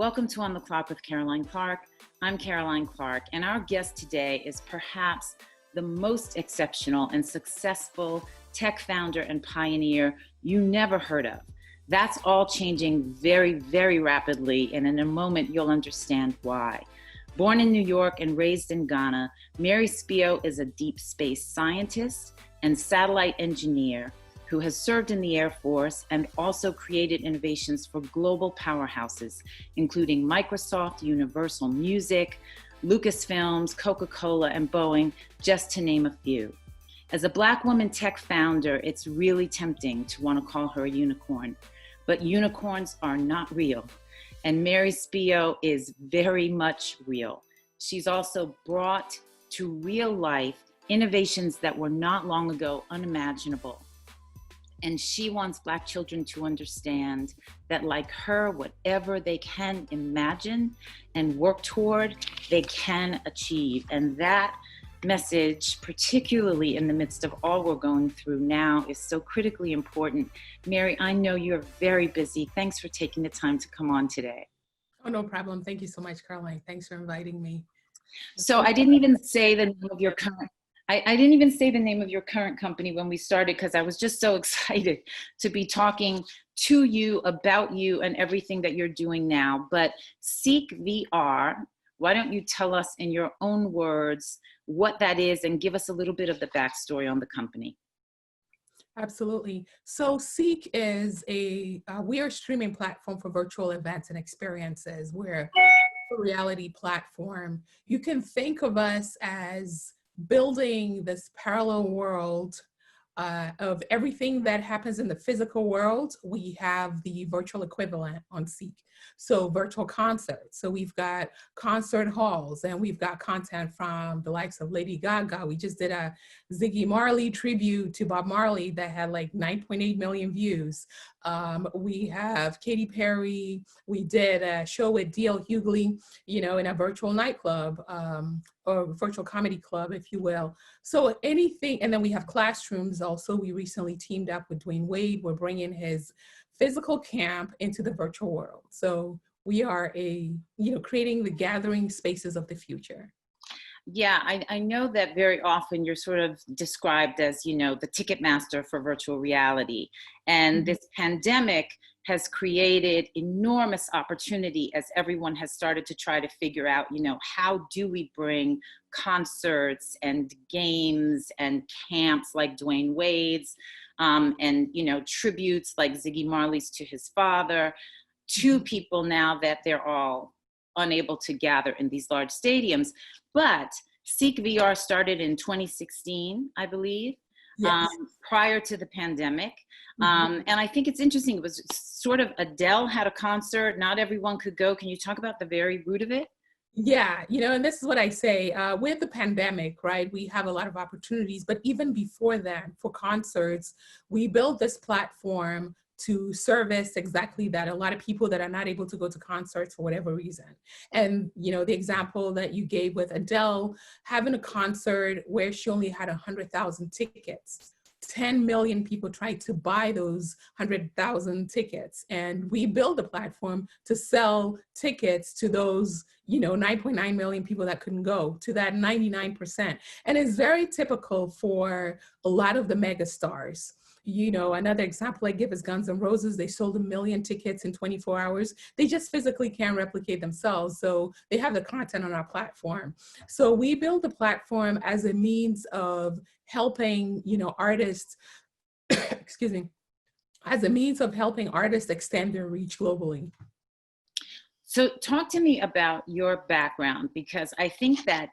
Welcome to On the Clock with Caroline Clark. I'm Caroline Clark, and our guest today is perhaps the most exceptional and successful tech founder and pioneer you never heard of. That's all changing very, very rapidly, and in a moment you'll understand why. Born in New York and raised in Ghana, Mary Spio is a deep space scientist and satellite engineer who has served in the Air Force and also created innovations for global powerhouses, including Microsoft, Universal Music, Lucasfilms, Coca-Cola, and Boeing, just to name a few. As a Black woman tech founder, it's really tempting to want to call her a unicorn, but unicorns are not real. And Mary Spio is very much real. She's also brought to real life innovations that were not long ago unimaginable. And she wants Black children to understand that, like her, whatever they can imagine and work toward, they can achieve. And that message, particularly in the midst of all we're going through now, is so critically important. Mary, I know you're very busy. Thanks for taking the time to come on today. Oh, no problem. Thank you so much, Caroline. Thanks for inviting me. So I didn't even say the name of your current I didn't even say the name of your current company when we started, because I was just so excited to be talking to you about you and everything that you're doing now. But Seek VR, why don't you tell us in your own words what that is and give us a little bit of the backstory on the company? Absolutely. So Seek is we are a streaming platform for virtual events and experiences. We're a reality platform. You can think of us as building this parallel world of everything that happens in the physical world. We have the virtual equivalent on Seek. So virtual concerts. So we've got concert halls, and we've got content from the likes of Lady Gaga. We just did a Ziggy Marley tribute to Bob Marley that had like 9.8 million views. We have Katy Perry. We did a show with D.L. Hughley, in a virtual nightclub, or virtual comedy club, if you will. So anything, and then we have classrooms also. We recently teamed up with Dwayne Wade. We're bringing his physical camp into the virtual world. So we are creating the gathering spaces of the future. Yeah, I know that very often you're sort of described as, the ticket master for virtual reality. And this pandemic has created enormous opportunity as everyone has started to try to figure out, how do we bring concerts and games and camps like Dwayne Wade's, and, tributes like Ziggy Marley's to his father, to people now that they're all unable to gather in these large stadiums. But Seek VR started in 2016, I believe, yes. Prior to the pandemic. And I think it's interesting. It was sort of Adele had a concert. Not everyone could go. Can you talk about the very root of it? Yeah, and this is what I say, with the pandemic, right, we have a lot of opportunities, but even before that, for concerts, we built this platform to service exactly that. A lot of people that are not able to go to concerts for whatever reason. And, the example that you gave with Adele, having a concert where she only had 100,000 tickets. 10 million people tried to buy those 100,000 tickets. And we built a platform to sell tickets to those, 9.9 million people that couldn't go, to that 99%. And it's very typical for a lot of the mega stars. Another example I give is Guns N' Roses. They sold 1 million tickets in 24 hours. They just physically can't replicate themselves. So they have the content on our platform. So we build the platform as a means of helping, artists, excuse me, as a means of helping artists extend their reach globally. So talk to me about your background, because I think that,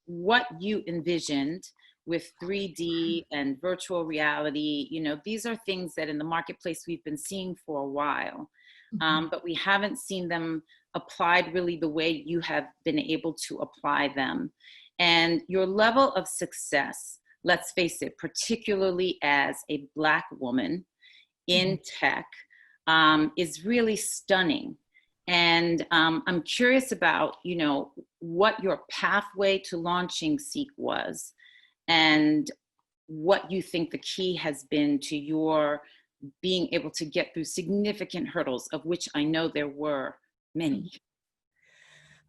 what you envisioned with 3D and virtual reality, these are things that in the marketplace we've been seeing for a while, but we haven't seen them applied really the way you have been able to apply them. And your level of success, let's face it, particularly as a Black woman in tech, is really stunning. And I'm curious about, what your pathway to launching Seek was, and what you think the key has been to your being able to get through significant hurdles, of which I know there were Many.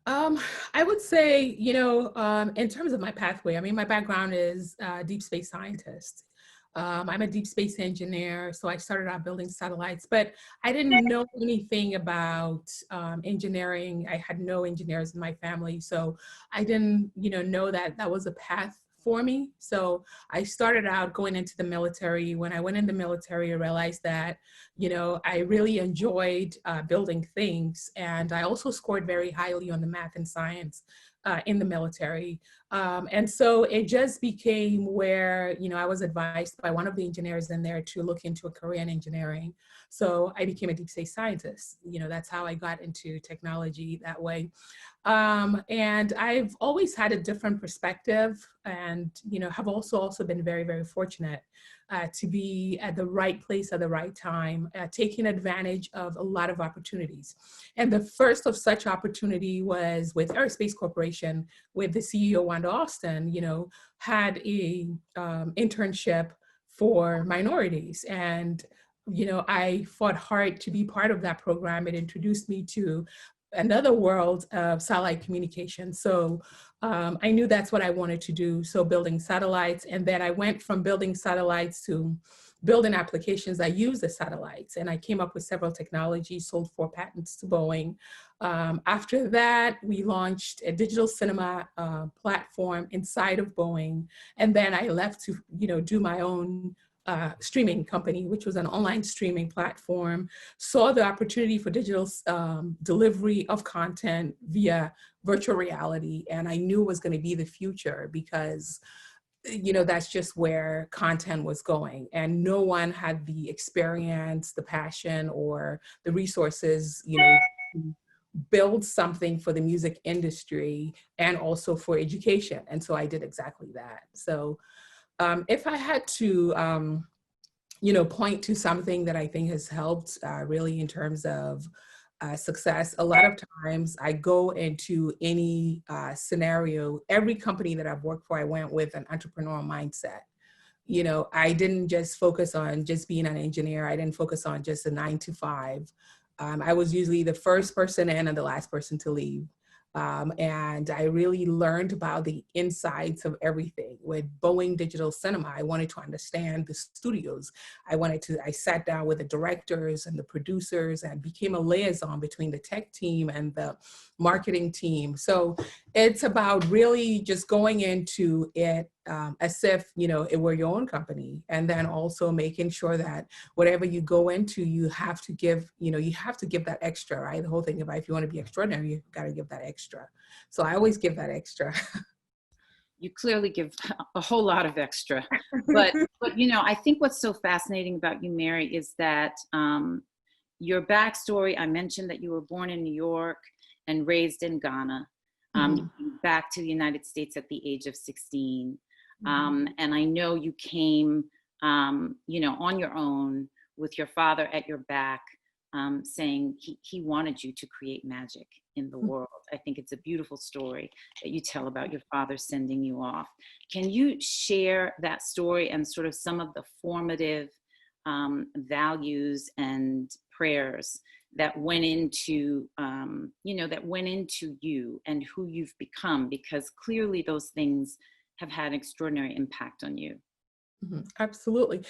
Um, I would say, in terms of my pathway, I mean, my background is deep space scientist. I'm a deep space engineer, so I started out building satellites, but I didn't know anything about engineering. I had no engineers in my family, so I didn't, know that that was a path for me. So I started out going into the military. When I went in the military, I realized that, I really enjoyed building things, and I also scored very highly on the math and science in the military. And so it just became where, I was advised by one of the engineers in there to look into a career in engineering. So I became a deep space scientist. That's how I got into technology that way. And I've always had a different perspective, and, have also been very, very fortunate to be at the right place at the right time, taking advantage of a lot of opportunities. And the first of such opportunity was with Aerospace Corporation, with the CEO, Wanda Austin, had a internship for minorities. And, I fought hard to be part of that program. It introduced me to another world of satellite communication. So I knew that's what I wanted to do. So building satellites, and then I went from building satellites to building applications that use the satellites. And I came up with several technologies, sold 4 patents to Boeing. After that, we launched a digital cinema platform inside of Boeing. And then I left to, do my own streaming company, which was an online streaming platform, saw the opportunity for digital delivery of content via virtual reality. And I knew it was going to be the future because, that's just where content was going. And no one had the experience, the passion, or the resources, to build something for the music industry and also for education. And so I did exactly that. So if I had to, point to something that I think has helped really in terms of success, a lot of times I go into any scenario, every company that I've worked for, I went with an entrepreneurial mindset. I didn't just focus on just being an engineer. I didn't focus on just a 9 to 5. I was usually the first person in and the last person to leave. And I really learned about the insides of everything. With Boeing Digital Cinema, I wanted to understand the studios. I sat down with the directors and the producers and became a liaison between the tech team and the marketing team. So it's about really just going into it as if, it were your own company. And then also making sure that whatever you go into, you have to give, that extra, right? The whole thing about if you want to be extraordinary, you've got to give that extra. So I always give that extra. You clearly give a whole lot of extra, but I think what's so fascinating about you, Mary, is that your backstory. I mentioned that you were born in New York and raised in Ghana. You came back to the United States at the age of 16. And I know you came, on your own with your father at your back, saying he wanted you to create magic in the world. I think it's a beautiful story that you tell about your father sending you off. Can you share that story and sort of some of the formative values and prayers that went into, you and who you've become? Because clearly those things have had an extraordinary impact on you. Absolutely.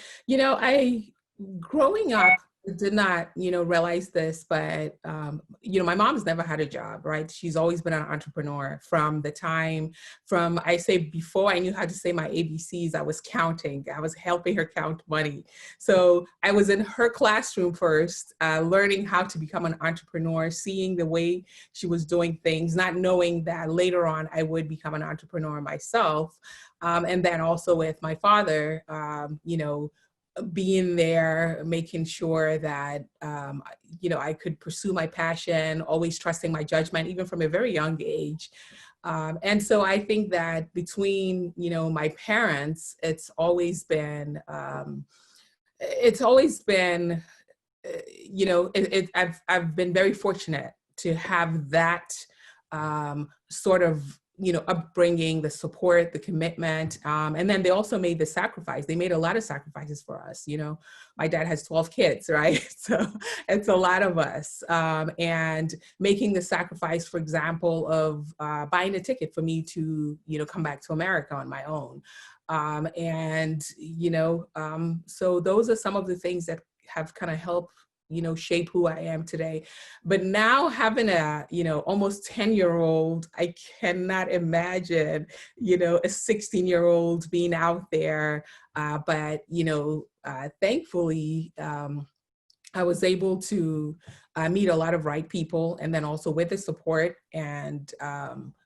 Growing up, did not, realize this, but, my mom's never had a job, right? She's always been an entrepreneur I say before I knew how to say my ABCs, I was counting, I was helping her count money. So I was in her classroom first, learning how to become an entrepreneur, seeing the way she was doing things, not knowing that later on I would become an entrepreneur myself. And then also with my father, being there, making sure that, I could pursue my passion, always trusting my judgment, even from a very young age. And so I think that between, my parents, I've been very fortunate to have that sort of upbringing, the support, the commitment. And then they also made the sacrifice. They made a lot of sacrifices for us. My dad has 12 kids, right? So it's a lot of us. And making the sacrifice, for example, of buying a ticket for me to, come back to America on my own. So those are some of the things that have kind of helped shape who I am today. But now having a, almost 10-year-old, I cannot imagine, a 16-year-old being out there. But thankfully, I was able to meet a lot of right people. And then also with the support and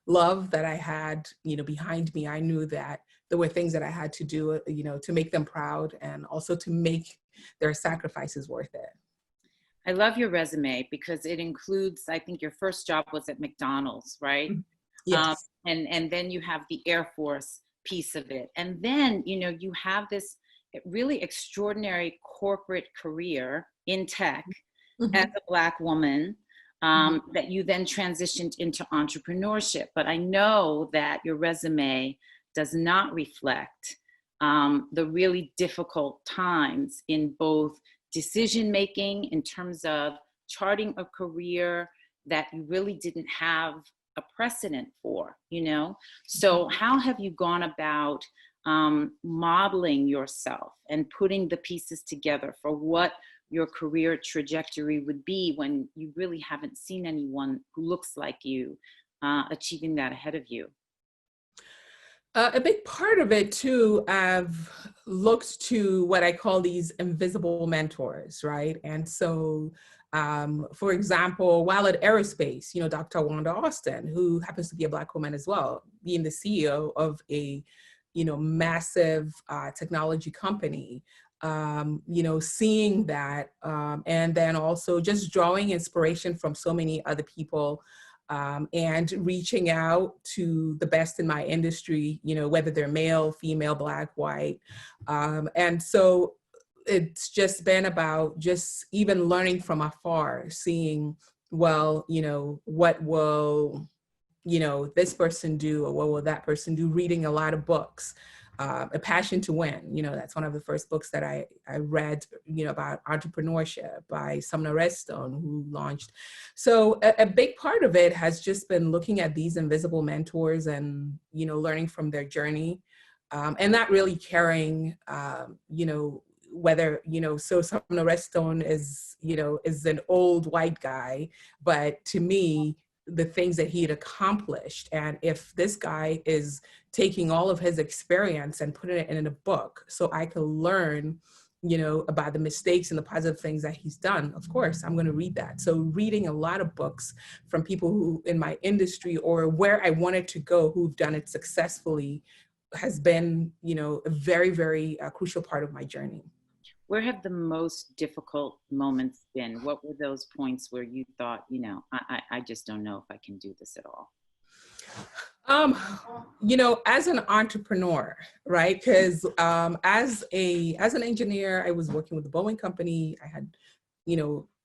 love that I had, behind me, I knew that there were things that I had to do, to make them proud and also to make their sacrifices worth it. I love your resume because it includes, I think your first job was at McDonald's, right? Yes. And then you have the Air Force piece of it. And then, you have this really extraordinary corporate career in tech as a Black woman that you then transitioned into entrepreneurship. But I know that your resume does not reflect the really difficult times in both decision-making in terms of charting a career that you really didn't have a precedent for, So how have you gone about modeling yourself and putting the pieces together for what your career trajectory would be when you really haven't seen anyone who looks like you achieving that ahead of you? A big part of it too, I've looked to what I call these invisible mentors, right? And so, for example, while at aerospace, Dr. Wanda Austin, who happens to be a Black woman as well, being the CEO of a, massive technology company, seeing that, and then also just drawing inspiration from so many other people. And reaching out to the best in my industry, whether they're male, female, Black, white. And so it's just been about just even learning from afar, seeing, well, what will, this person do, or what will that person do, reading a lot of books. A Passion to Win, that's one of the first books that I read, about entrepreneurship by Sumner Redstone, who launched. So a big part of it has just been looking at these invisible mentors and, learning from their journey, and not really caring, whether, so Sumner Redstone is, is an old white guy, but to me, the things that he had accomplished. And if this guy is taking all of his experience and putting it in a book so I can learn, about the mistakes and the positive things that he's done, of course, I'm going to read that. So reading a lot of books from people who in my industry or where I wanted to go, who've done it successfully, has been, a very, very crucial part of my journey. Where have the most difficult moments been? What were those points where you thought, I just don't know if I can do this at all? As an entrepreneur, right? Because as an engineer, I was working with the Boeing company. I had,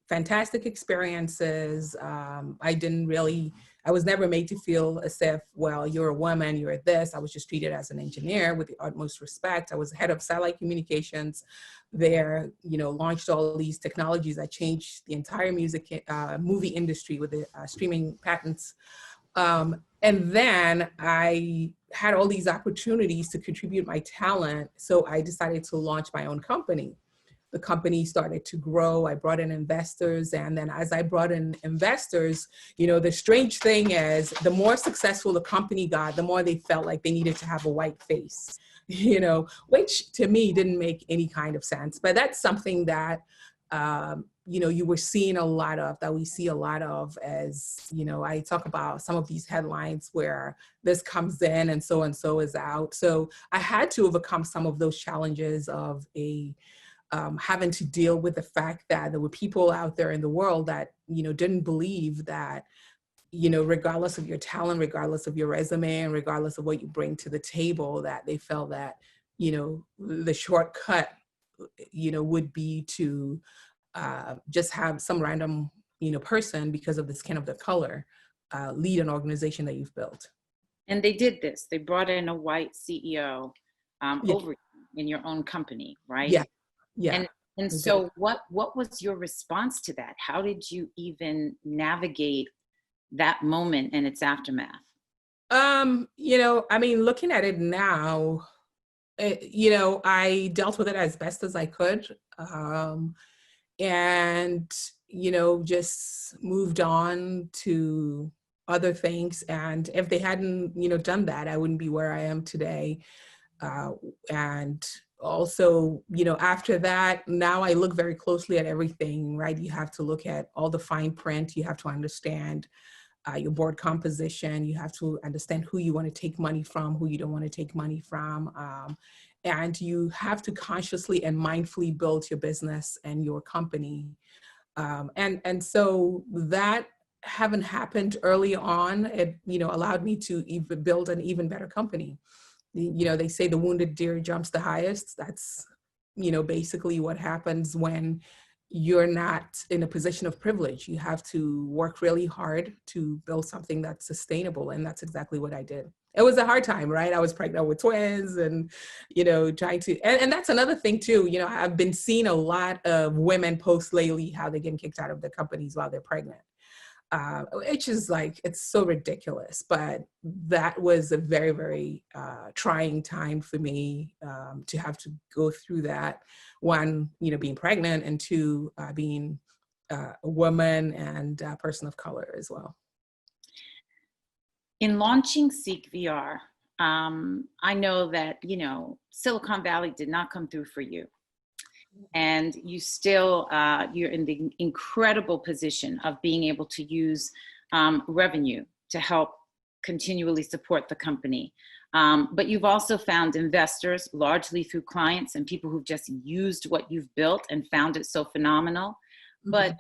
fantastic experiences. I was never made to feel as if, well, you're a woman, you're this. I was just treated as an engineer with the utmost respect. I was head of satellite communications there, launched all these technologies that changed the entire movie industry with the streaming patents. And then I had all these opportunities to contribute my talent. So I decided to launch my own company. The company started to grow. I brought in investors. And then as I brought in investors, the strange thing is the more successful the company got, the more they felt like they needed to have a white face, which to me didn't make any kind of sense. But that's something that, you were seeing a lot of, that we see a lot of as, I talk about some of these headlines where this comes in and so is out. So I had to overcome some of those challenges of having to deal with the fact that there were people out there in the world that, didn't believe that, regardless of your talent, regardless of your resume, and regardless of what you bring to the table, that they felt that, the shortcut, would be to just have some random, person because of the skin of their color, lead an organization that you've built. And they did this. They brought in a white CEO Yeah, over in your own company, right? yeah, yeah. And and We did. so what was your response to that? How did you even navigate that moment and its aftermath? I mean, looking at it now, I dealt with it as best as I could. And, just moved on to other things. And if they hadn't, done that, I wouldn't be where I am today. And also, after that, now I look very closely at everything, right? You have to look at all the fine print. You have to understand your board composition. You have to understand who you want to take money from, who you don't want to take money from. And you have to consciously and mindfully build your business and your company. And so that having happened early on, it, allowed me to even build an even better company. They say the wounded deer jumps the highest. That's, basically what happens when you're not in a position of privilege. You have to work really hard to build something that's sustainable. And that's exactly what I did. It was a hard time, right? I was pregnant with twins and, trying to, and that's another thing too. I've been seeing a lot of women post lately, how they're getting kicked out of their companies while they're pregnant. Which is like, it's so ridiculous. But that was a very, very trying time for me to have to go through that. One, being pregnant, and two, being a woman and a person of color as well. In launching Seek VR, I know that, Silicon Valley did not come through for you. And you still, you're in the incredible position of being able to use revenue to help continually support the company. But you've also found investors, largely through clients and people who've just used what you've built and found it so phenomenal. But,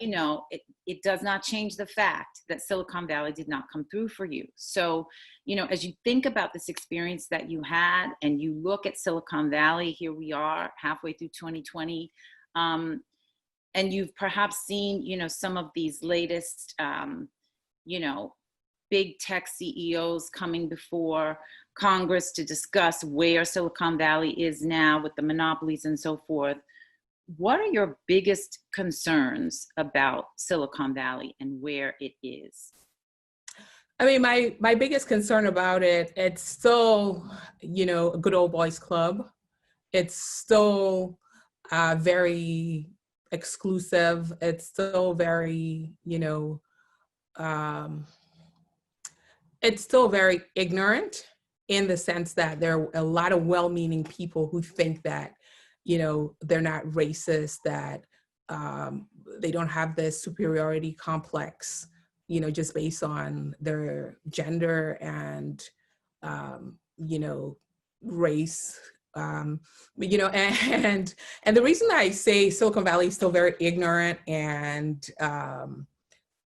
it does not change the fact that Silicon Valley did not come through for you. So, as you think about this experience that you had and you look at Silicon Valley, here we are halfway through 2020, and you've perhaps seen, some of these latest, big tech CEOs coming before Congress to discuss where Silicon Valley is now with the monopolies and so forth. What are your biggest concerns about Silicon Valley and where it is? I mean, my biggest concern about it, it's still, a good old boys club. It's still very exclusive. It's still very, it's still very ignorant, in the sense that there are a lot of well-meaning people who think that, they're not racist, that they don't have this superiority complex, just based on their gender and, race. And the reason I say Silicon Valley is still very ignorant and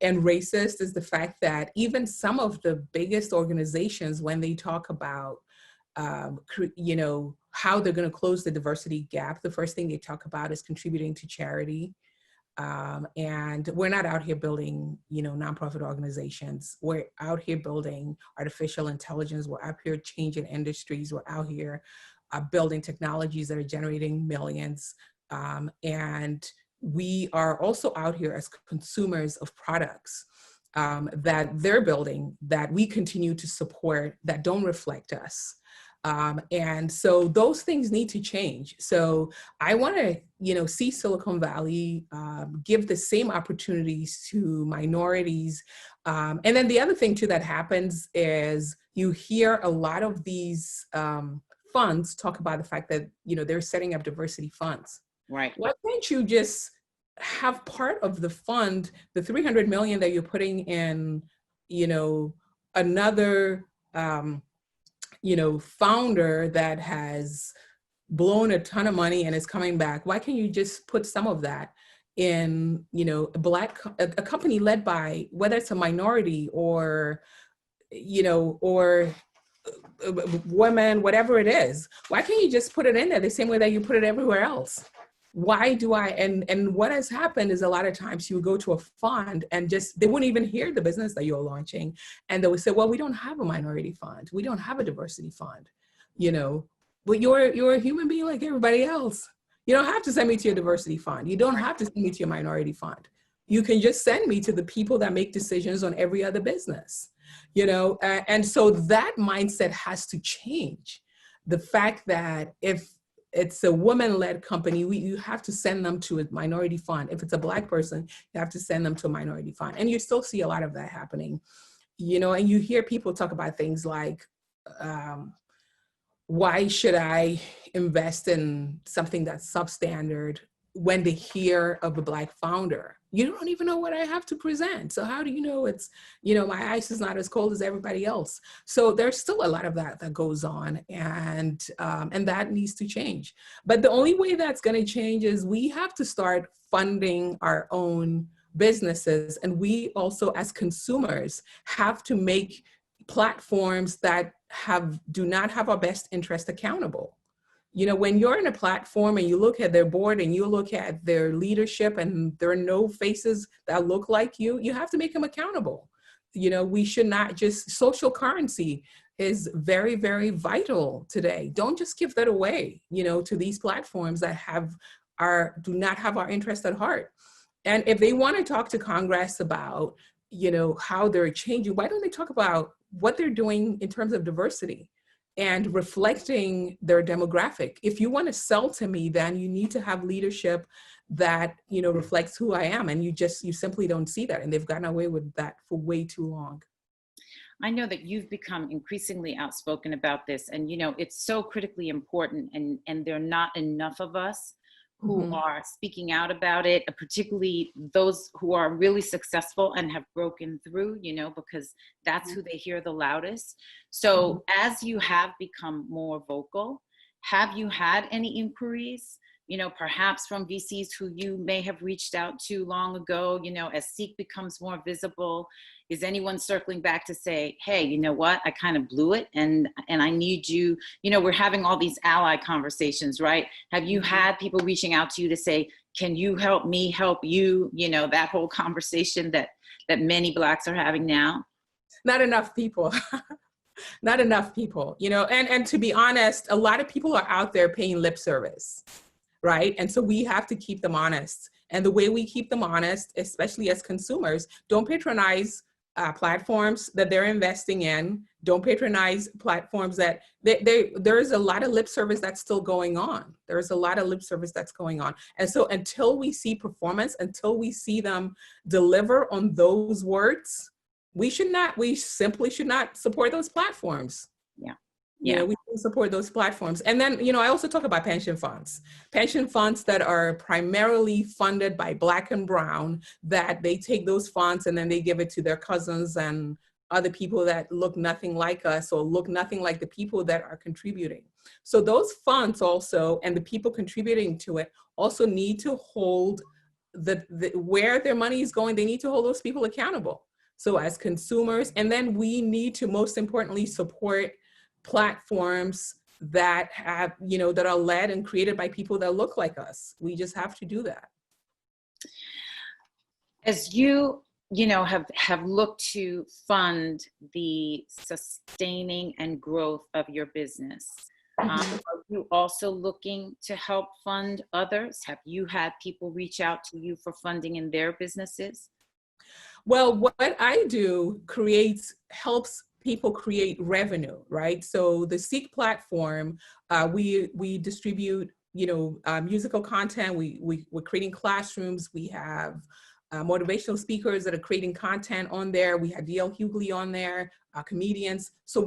racist is the fact that even some of the biggest organizations, when they talk about, how they're going to close the diversity gap, the first thing they talk about is contributing to charity. And we're not out here building, nonprofit organizations. We're out here building artificial intelligence. We're out here changing industries. We're out here building technologies that are generating millions. And we are also out here as consumers of products that they're building, that we continue to support, that don't reflect us. And so those things need to change. So I want to, see Silicon Valley give the same opportunities to minorities. And then the other thing too that happens is you hear a lot of these funds talk about the fact that, they're setting up diversity funds. Right. Why can't you just have part of the fund, the 300 million that you're putting in, another, founder that has blown a ton of money and is coming back? Why can't you just put some of that in, a company led by, whether it's a minority or, or women, whatever it is? Why can't you just put it in there the same way that you put it everywhere else? why do I, and what has happened is a lot of times you would go to a fund and just, they wouldn't even hear the business that you're launching. And they would say, well, we don't have a minority fund. We don't have a diversity fund, you know, but you're a human being like everybody else. You don't have to send me to your diversity fund. You don't have to send me to your minority fund. You can just send me to the people that make decisions on every other business, you know? And so that mindset has to change. The fact that if it's a woman-led company, you have to send them to a minority fund. If it's a Black person, you have to send them to a minority fund. And you still see a lot of that happening, you know, and you hear people talk about things like, why should I invest in something that's substandard when they hear of a Black founder? You don't even know what I have to present. So how do you know it's, you know, my ice is not as cold as everybody else? So there's still a lot of that goes on, and that needs to change. But the only way that's going to change is we have to start funding our own businesses. And we also, as consumers, have to make platforms that do not have our best interest accountable. You know, when you're in a platform and you look at their board and you look at their leadership and there are no faces that look like you have to make them accountable. You know, we should not just, social currency is very, very vital today. Don't just give that away, you know, to these platforms that do not have our interest at heart. And if they want to talk to Congress about, you know, how they're changing, why don't they talk about what they're doing in terms of diversity and reflecting their demographic? If you want to sell to me, then you need to have leadership that, you know, reflects who I am. And you simply don't see that. And they've gotten away with that for way too long. I know that you've become increasingly outspoken about this, and, you know, it's so critically important, and there are not enough of us who are speaking out about it, particularly those who are really successful and have broken through, you know, because that's who they hear the loudest. So as you have become more vocal, have you had any inquiries, you know, perhaps from VCs who you may have reached out to long ago, you know, as Seek becomes more visible? Is anyone circling back to say, hey, you know what, I kind of blew it, and I need you, you know, we're having all these ally conversations, right? Have you had people reaching out to you to say, can you help me help you? You know, that whole conversation that many Blacks are having now? Not enough people. Not enough people, you know, and to be honest, a lot of people are out there paying lip service, right? And so we have to keep them honest. And the way we keep them honest, especially as consumers, don't patronize platforms that they're investing in. Don't patronize platforms that there is a lot of lip service that's still going on. There's a lot of lip service that's going on. And so until we see performance, until we see them deliver on those words, we simply should not support those platforms. Yeah. You know, we can support those platforms. And then, you know, I also talk about pension funds that are primarily funded by Black and Brown, that they take those funds and then they give it to their cousins and other people that look nothing like us or look nothing like the people that are contributing. So those funds also, and the people contributing to it, also need to hold where their money is going. They need to hold those people accountable. So as consumers, and then we need to, most importantly, support platforms that have, you know, that are led and created by people that look like us. We just have to do that. As you know, have looked to fund the sustaining and growth of your business, are you also looking to help fund others? Have you had people reach out to you for funding in their businesses? Well, what I do helps people create revenue, right? So the Seek platform, we distribute, you know, musical content. We're creating classrooms. We have motivational speakers that are creating content on there. We have D.L. Hughley on there, comedians. So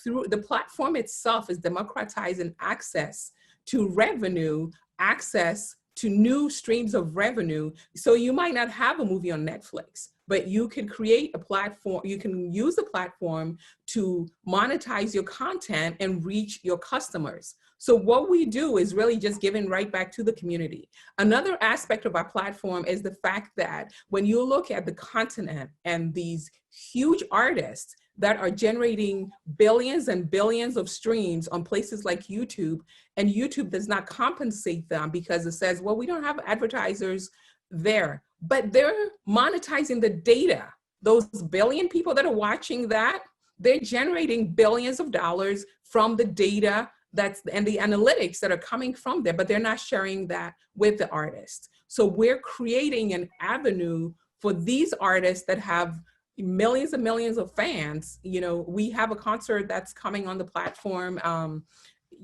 through the platform itself is democratizing access to revenue, access to new streams of revenue. So you might not have a movie on Netflix, but you can create a platform, you can use the platform to monetize your content and reach your customers. So what we do is really just giving right back to the community. Another aspect of our platform is the fact that when you look at the continent and these huge artists that are generating billions and billions of streams on places like YouTube, and YouTube does not compensate them because it says, well, we don't have advertisers there, but they're monetizing the data. Those billion people that are watching that, they're generating billions of dollars from the data and the analytics that are coming from there, but they're not sharing that with the artist. So we're creating an avenue for these artists that have millions and millions of fans. We have a concert that's coming on the platform,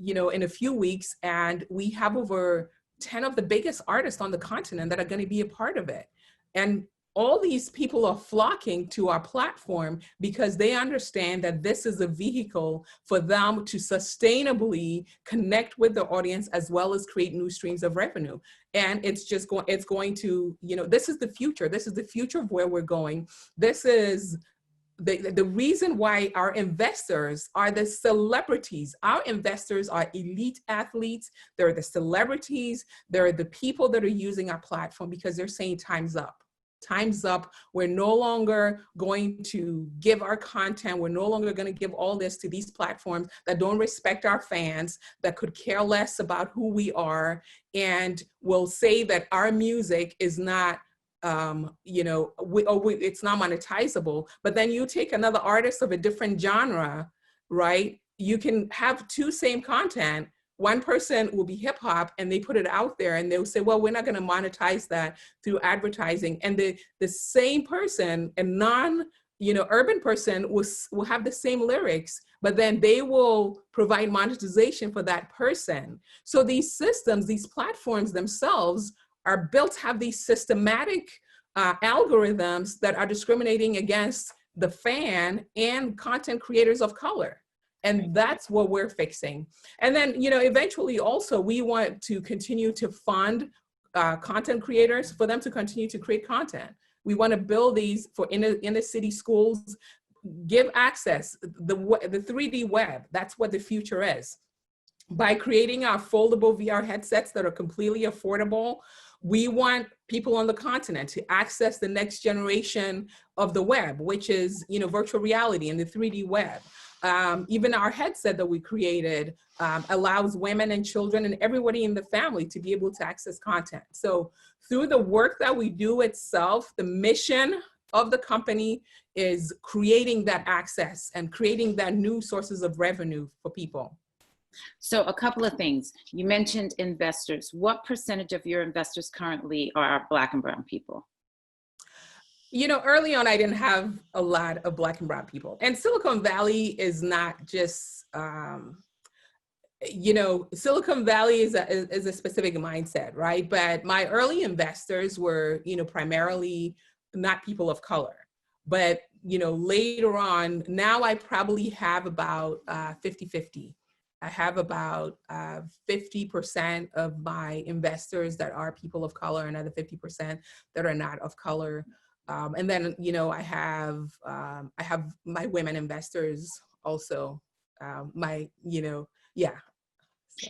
in a few weeks, and we have over 10 of the biggest artists on the continent that are going to be a part of it. And all these people are flocking to our platform because they understand that this is a vehicle for them to sustainably connect with the audience as well as create new streams of revenue. And it's going to, this is the future. This is the future of where we're going. This is the reason why our investors are the celebrities. Our investors are elite athletes. They're the celebrities. They're the people that are using our platform because they're saying time's up. Time's up. We're no longer going to give our content. We're no longer going to give all this to these platforms that don't respect our fans, that could care less about who we are, and will say that our music is not, it's not monetizable. But then you take another artist of a different genre, right? You can have two same content. One person will be hip hop and they put it out there and they'll say, well, we're not going to monetize that through advertising. And the same person, a urban person will have the same lyrics, but then they will provide monetization for that person. So these systems, these platforms themselves are built to have these systematic algorithms that are discriminating against the fan and content creators of color. And that's what we're fixing. And then, eventually also we want to continue to fund content creators for them to continue to create content. We want to build these for inner city schools, give access, the 3D web. That's what the future is. By creating our foldable VR headsets that are completely affordable, we want people on the continent to access the next generation of the web, which is, virtual reality and the 3D web. Even our headset that we created allows women and children and everybody in the family to be able to access content. So through the work that we do itself, the mission of the company is creating that access and creating that new sources of revenue for people. So a couple of things. You mentioned investors. What percentage of your investors currently are Black and brown people? Early on, I didn't have a lot of Black and brown people. And Silicon Valley is not just, Silicon Valley is a specific mindset, right? But my early investors were, primarily not people of color. But, later on, now I probably have about 50-50. I have about 50% of my investors that are people of color, another 50% that are not of color. And then, I have my women investors also, yeah. So.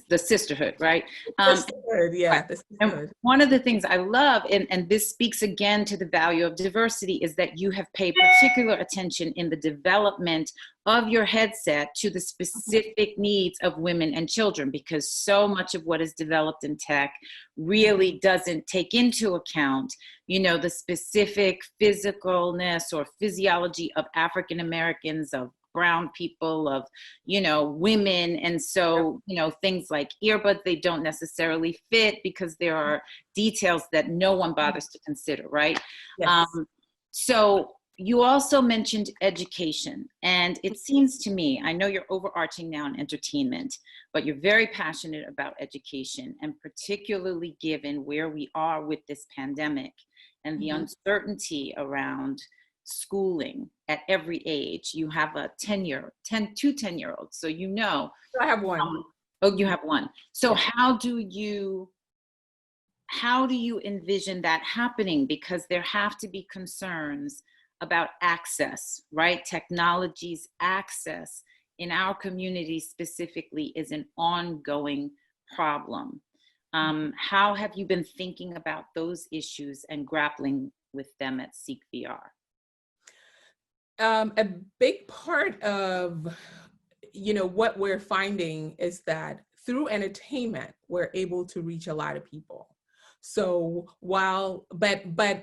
The sisterhood, right? Sisterhood, yeah. The sisterhood. And one of the things I love, and this speaks again to the value of diversity, is that you have paid particular attention in the development of your headset to the specific needs of women and children, because so much of what is developed in tech really doesn't take into account, the specific physicalness or physiology of African Americans, of brown people, of, women. And so, things like earbuds, they don't necessarily fit because there are details that no one bothers to consider, right? Yes. So you also mentioned education. And it seems to me, I know you're overarching now in entertainment, but you're very passionate about education, and particularly given where we are with this pandemic and the uncertainty around schooling at every age. You have a 2 10-year-olds. So I have one. You have one. So how do you envision that happening? Because there have to be concerns about access, right? Technology's access in our community specifically is an ongoing problem. How have you been thinking about those issues and grappling with them at Seek VR? A big part of, what we're finding is that through entertainment, we're able to reach a lot of people. So but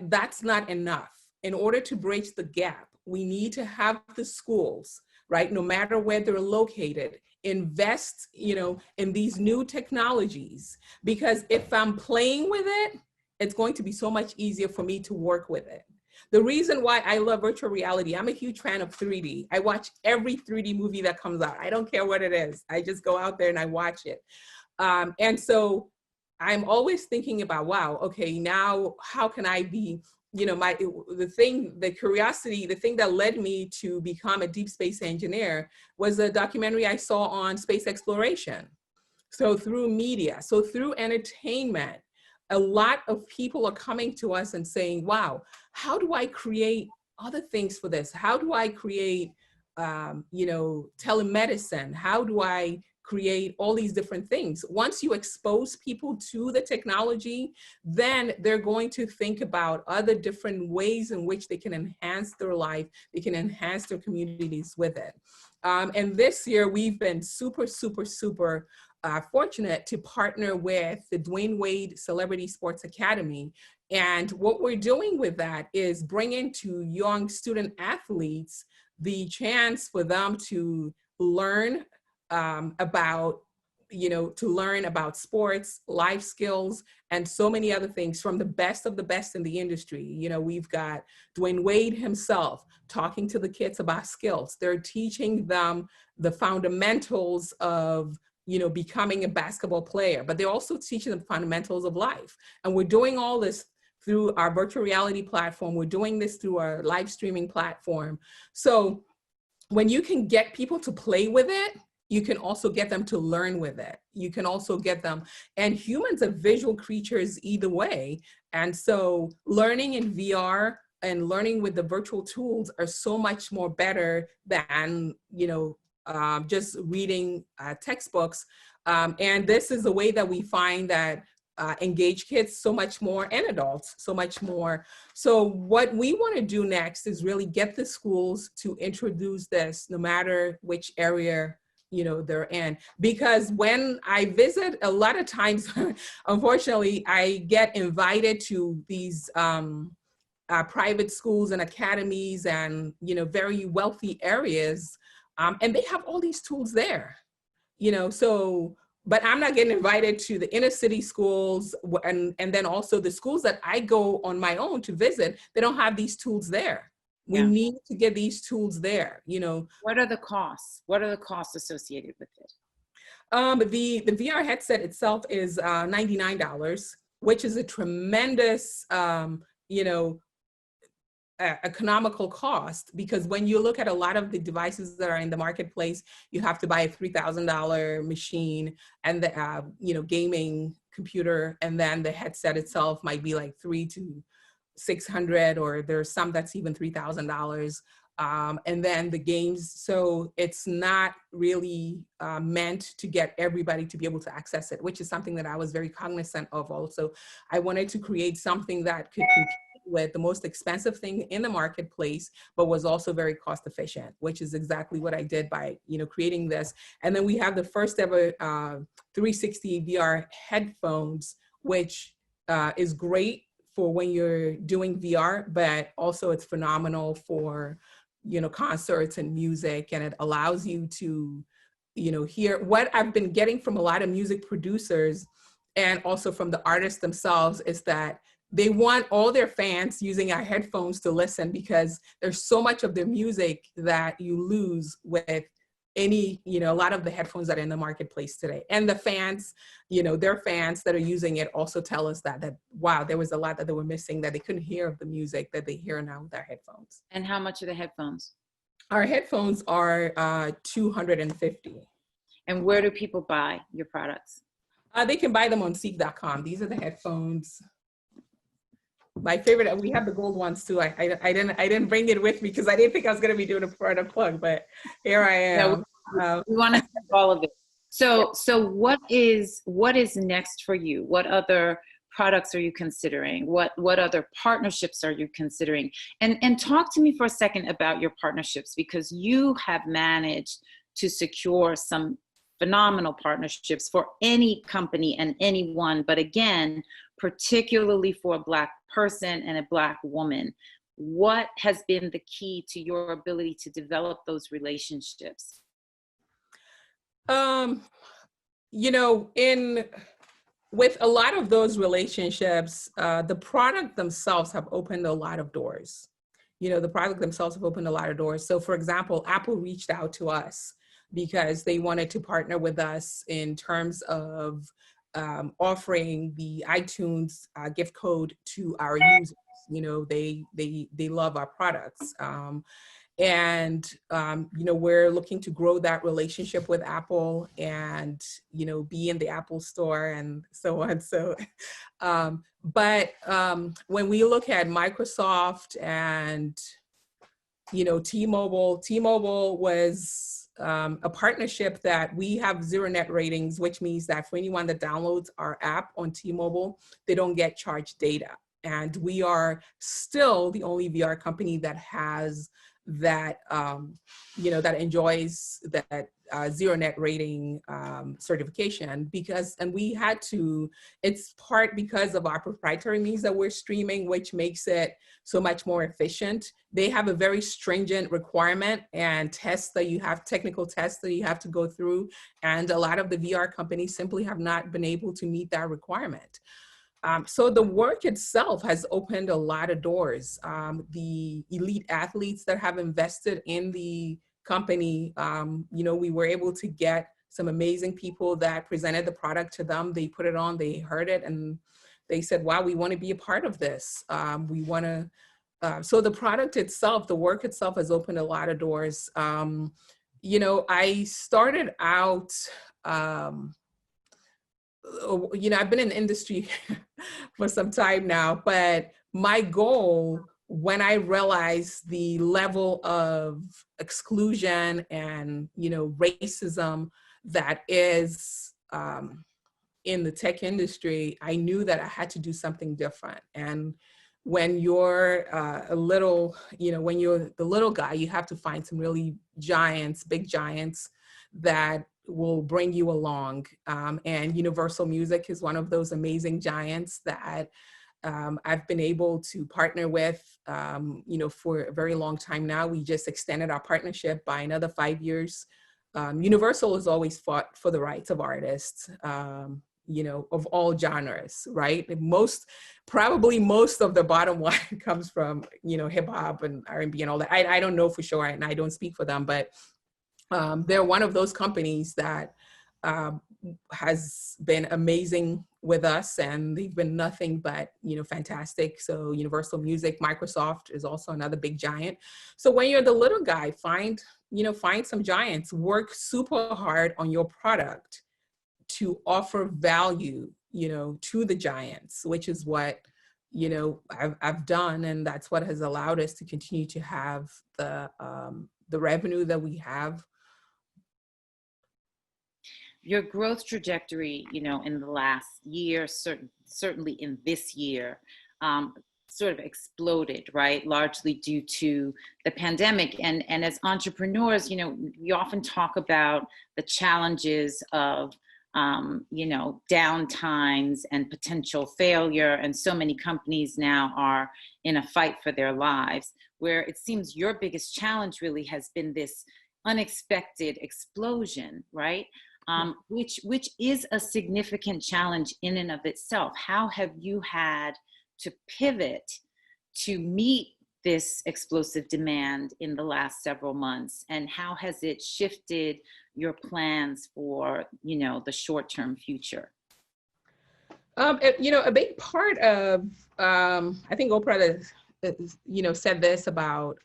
that's not enough. In order to bridge the gap, we need to have the schools, right, no matter where they're located, invest, in these new technologies, because if I'm playing with it, it's going to be so much easier for me to work with it. The reason why I love virtual reality, I'm a huge fan of 3D. I watch every 3D movie that comes out. I don't care what it is. I just go out there and I watch it. And so I'm always thinking about, wow, okay, now how can I be, the curiosity, the thing that led me to become a deep space engineer was a documentary I saw on space exploration. So through media, so through entertainment, a lot of people are coming to us and saying, wow, how do I create other things for this? How do I create, telemedicine? How do I create all these different things? Once you expose people to the technology, then they're going to think about other different ways in which they can enhance their life, they can enhance their communities with it. And this year, we've been super, super, super fortunate to partner with the Dwayne Wade Celebrity Sports Academy. And what we're doing with that is bringing to young student athletes the chance for them to learn about sports, life skills, and so many other things from the best of the best in the industry. We've got Dwayne Wade himself talking to the kids about skills. They're teaching them the fundamentals of becoming a basketball player, but they're also teaching them fundamentals of life. And we're doing all this through our virtual reality platform. We're doing this through our live streaming platform. So when you can get people to play with it, you can also get them to learn with it. You can also get them, and humans are visual creatures either way. And so learning in VR and learning with the virtual tools are so much more better than, just reading textbooks. And this is the way that we find that engage kids so much more, and adults so much more. So what we want to do next is really get the schools to introduce this, no matter which area they're in. Because when I visit, a lot of times, unfortunately, I get invited to these private schools and academies and very wealthy areas, and they have all these tools there, so. But I'm not getting invited to the inner city schools, and then also the schools that I go on my own to visit, they don't have these tools there. We need to get these tools there, What are the costs? What are the costs associated with it? The VR headset itself is $99, which is a tremendous, economical cost, because when you look at a lot of the devices that are in the marketplace, you have to buy a $3,000 machine and the gaming computer, and then the headset itself might be like $300 to $600, or there's some that's even $3,000. And then the games, so it's not really meant to get everybody to be able to access it, which is something that I was very cognizant of also. I wanted to create something that could compete with the most expensive thing in the marketplace, but was also very cost efficient, which is exactly what I did by creating this. And then we have the first ever 360 VR headphones, which is great for when you're doing VR, but also it's phenomenal for concerts and music, and it allows you to hear. What I've been getting from a lot of music producers and also from the artists themselves is that they want all their fans using our headphones to listen, because there's so much of their music that you lose with a lot of the headphones that are in the marketplace today. And the fans, their fans that are using it also tell us that wow, there was a lot that they were missing, that they couldn't hear of the music that they hear now with our headphones. And how much are the headphones? Our headphones are $250. And where do people buy your products? They can buy them on seek.com. These are the headphones. My favorite, we have the gold ones too. I didn't bring it with me because I didn't think I was going to be doing a product plug, but here I am. We want to see all of it. So what is next for you? What other products are you considering? What other partnerships are you considering? And talk to me for a second about your partnerships, because you have managed to secure some phenomenal partnerships for any company and anyone, but again, particularly for a Black person and a Black woman. What has been the key to your ability to develop those relationships? You know, with a lot of those relationships, the product themselves have opened a lot of doors. You know, the product themselves have opened a lot of doors. So for example, Apple reached out to us because they wanted to partner with us in terms of offering the iTunes gift code to our users. You know, they love our products. You know, we're looking to grow that relationship with Apple and, you know, be in the Apple store and so on. So, when we look at Microsoft and, you know, T-Mobile was a partnership that we have 0 net ratings, which means that for anyone that downloads our app on T-Mobile, they don't get charged data. And we are still the only VR company that has that, you know, that enjoys that 0 net rating certification, and we had to, it's part because of our proprietary means that we're streaming, which makes it so much more efficient. They have a very stringent requirement and tests that you have, technical tests that you have to go through. And a lot of the VR companies simply have not been able to meet that requirement. So the work itself has opened a lot of doors. The elite athletes that have invested in the company, you know, we were able to get some amazing people that presented the product to them. They put it on, they heard it, and they said, wow, we want to be a part of this. We want to, so the product itself, the work itself has opened a lot of doors. You know, I started out, you know, I've been in the industry for some time now, but my goal, when I realized the level of exclusion and, you know, racism that is in the tech industry, I knew that I had to do something different. And when you're a little, you know, when you're the little guy, you have to find some really giants, big giants that will bring you along. And Universal Music is one of those amazing giants that I've been able to partner with, you know, for a very long time now. We just extended our partnership by another 5 years. Universal has always fought for the rights of artists, you know, of all genres, right? Probably most of the bottom line comes from, you know, hip hop and R&B and all that. I don't know for sure, and I don't speak for them, but they're one of those companies that has been amazing with us, and they've been nothing but, you know, fantastic. So Universal Music, Microsoft is also another big giant. So when you're the little guy, find some giants, work super hard on your product to offer value, you know, to the giants, which is what, you know, I've done, and that's what has allowed us to continue to have the revenue that we have. Your growth trajectory, you know, in the last year, certainly in this year, sort of exploded, right? Largely due to the pandemic. And as entrepreneurs, you know, we often talk about the challenges of, you know, downtimes and potential failure. And so many companies now are in a fight for their lives, where it seems your biggest challenge really has been this unexpected explosion, right? Which is a significant challenge in and of itself. How have you had to pivot to meet this explosive demand in the last several months? And how has it shifted your plans for, you know, the short-term future? You know, a big part of, I think Oprah, you know, said this about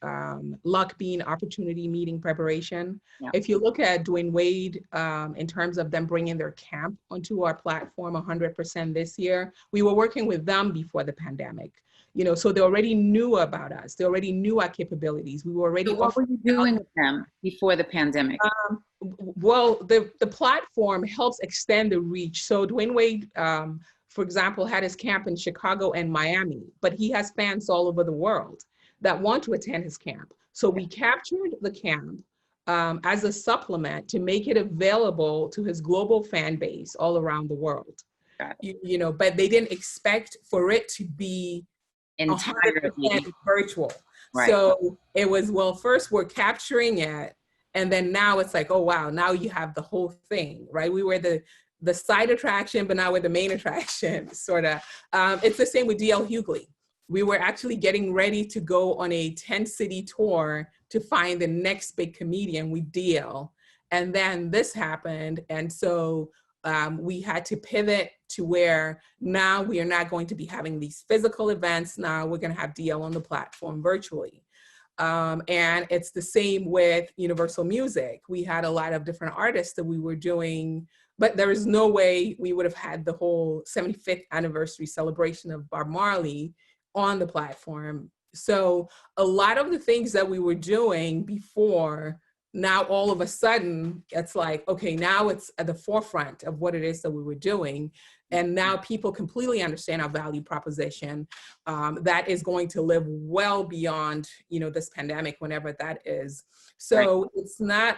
luck being opportunity meeting preparation. Yeah. If you look at Dwayne Wade, in terms of them bringing their camp onto our platform 100% this year, we were working with them before the pandemic. You know, so they already knew about us. They already knew our capabilities. We were already. So what were you doing with them before the pandemic? Well, the platform helps extend the reach. So Dwayne Wade for example, had his camp in Chicago and Miami, but he has fans all over the world that want to attend his camp. So we captured the camp as a supplement to make it available to his global fan base all around the world. You know, but they didn't expect for it to be entirely 100% virtual. Right. So it was, well, first we're capturing it, and then now it's like, oh wow, now you have the whole thing, right? We were the side attraction, but now we're the main attraction, sort of. It's the same with D.L. Hughley. We were actually getting ready to go on a 10-city tour to find the next big comedian with DL. And then this happened. And so we had to pivot to where now we are not going to be having these physical events. Now we're going to have DL on the platform virtually. And it's the same with Universal Music. We had a lot of different artists that we were doing, but there is no way we would have had the whole 75th anniversary celebration of Bob Marley on the platform. So a lot of the things that we were doing before, now all of a sudden it's like, okay, now it's at the forefront of what it is that we were doing. And now people completely understand our value proposition that is going to live well beyond, this pandemic, whenever that is. So right. It's not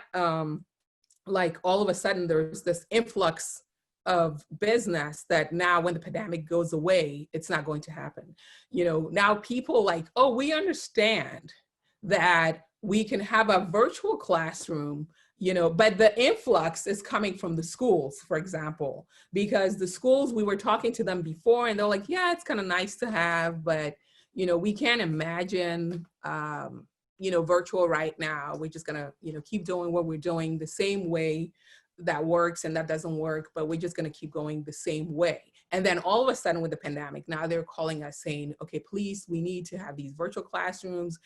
like all of a sudden there's this influx of business that now when the pandemic goes away, it's not going to happen. Now people like, oh, we understand that we can have a virtual classroom, but the influx is coming from the schools, for example, because the schools, we were talking to them before and they're like, yeah, it's kind of nice to have, but, we can't imagine, virtual right now. We're just gonna, keep doing what we're doing the same way that works and that doesn't work, but we're just going to keep going the same way. And then all of a sudden with the pandemic, now they're calling us saying, okay, please, we need to have these virtual classrooms,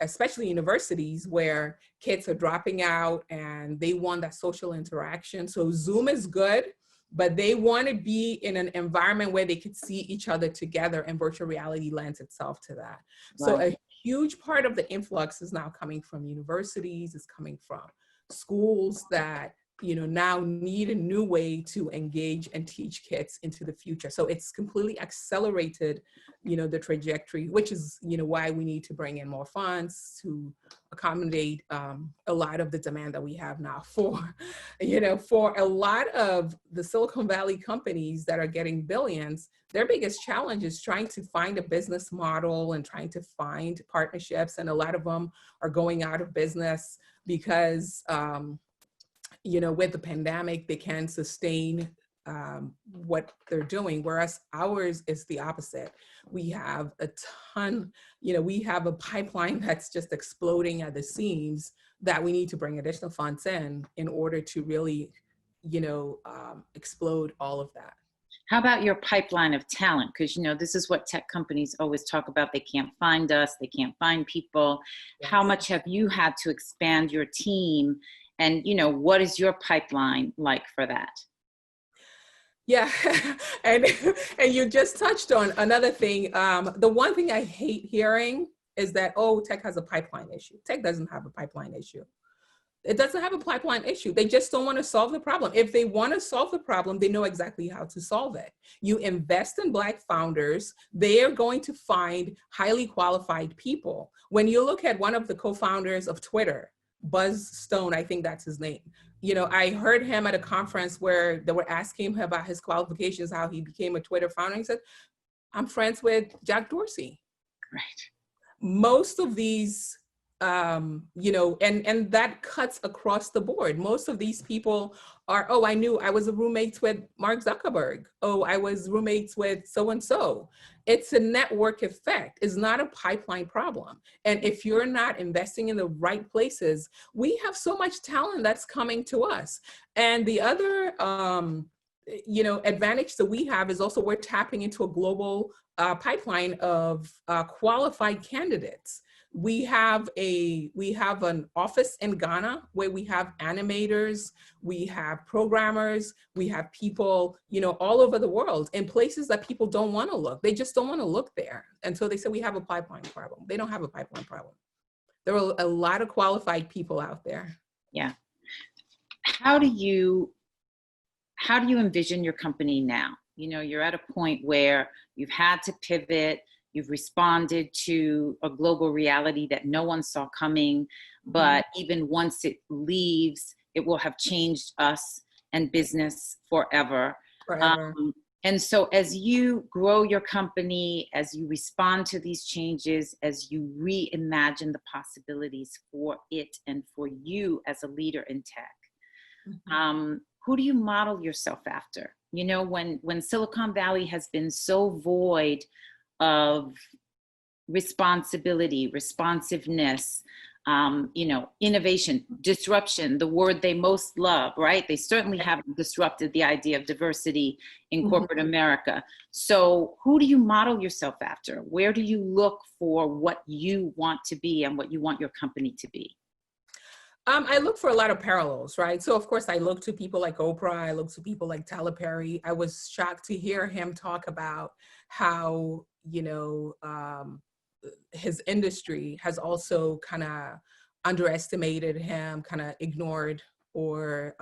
especially universities where kids are dropping out and they want that social interaction. So Zoom is good, but they want to be in an environment where they could see each other together, and virtual reality lends itself to that. Right. So a huge part of the influx is now coming from universities, is coming from schools that now need a new way to engage and teach kids into the future. So it's completely accelerated, the trajectory, which is, why we need to bring in more funds to accommodate a lot of the demand that we have now for, for a lot of the Silicon Valley companies that are getting billions. Their biggest challenge is trying to find a business model and trying to find partnerships. And a lot of them are going out of business because, with the pandemic, they can sustain what they're doing, whereas ours is the opposite. We have a ton, we have a pipeline that's just exploding at the seams that we need to bring additional funds in order to really, explode all of that. How about your pipeline of talent? Because, this is what tech companies always talk about. They can't find us, they can't find people. Yes. How much have you had to expand your team? And, what is your pipeline like for that? Yeah, and you just touched on another thing. The one thing I hate hearing is that, oh, tech has a pipeline issue. Tech doesn't have a pipeline issue. It doesn't have a pipeline issue. They just don't want to solve the problem. If they want to solve the problem, they know exactly how to solve it. You invest in Black founders, they are going to find highly qualified people. When you look at one of the co-founders of Twitter, Buzz Stone, I think that's his name. I heard him at a conference where they were asking him about his qualifications, how he became a Twitter founder. He said, I'm friends with Jack Dorsey. Right. Most of these, and that cuts across the board. Most of these people are, oh, I was roommates with Mark Zuckerberg. Oh, I was roommates with so-and-so. It's a network effect. It's not a pipeline problem. And if you're not investing in the right places, we have so much talent that's coming to us. And the other, advantage that we have is also we're tapping into a global pipeline of qualified candidates. We have an office in Ghana where we have animators, we have programmers, we have people, all over the world in places that people don't want to look. They just don't want to look there. And so they say we have a pipeline problem. They don't have a pipeline problem. There are a lot of qualified people out there. Yeah. How do you envision your company now? You know, you're at a point where you've had to pivot, you've responded to a global reality that no one saw coming, but even once it leaves, it will have changed us and business forever. Forever. Um, and so as you grow your company, as you respond to these changes, as you reimagine the possibilities for it and for you as a leader in tech, who do you model yourself after? You know, when Silicon Valley has been so void of responsibility, responsiveness, you know, innovation, disruption, the word they most love, right? They certainly haven't disrupted the idea of diversity in corporate America. So who do you model yourself after? Where do you look for what you want to be and what you want your company to be? I look for a lot of parallels, right? So of course I look to people like Oprah, I look to people like Tyler Perry. I was shocked to hear him talk about how, you know, his industry has also kind of underestimated him, kind of ignored or,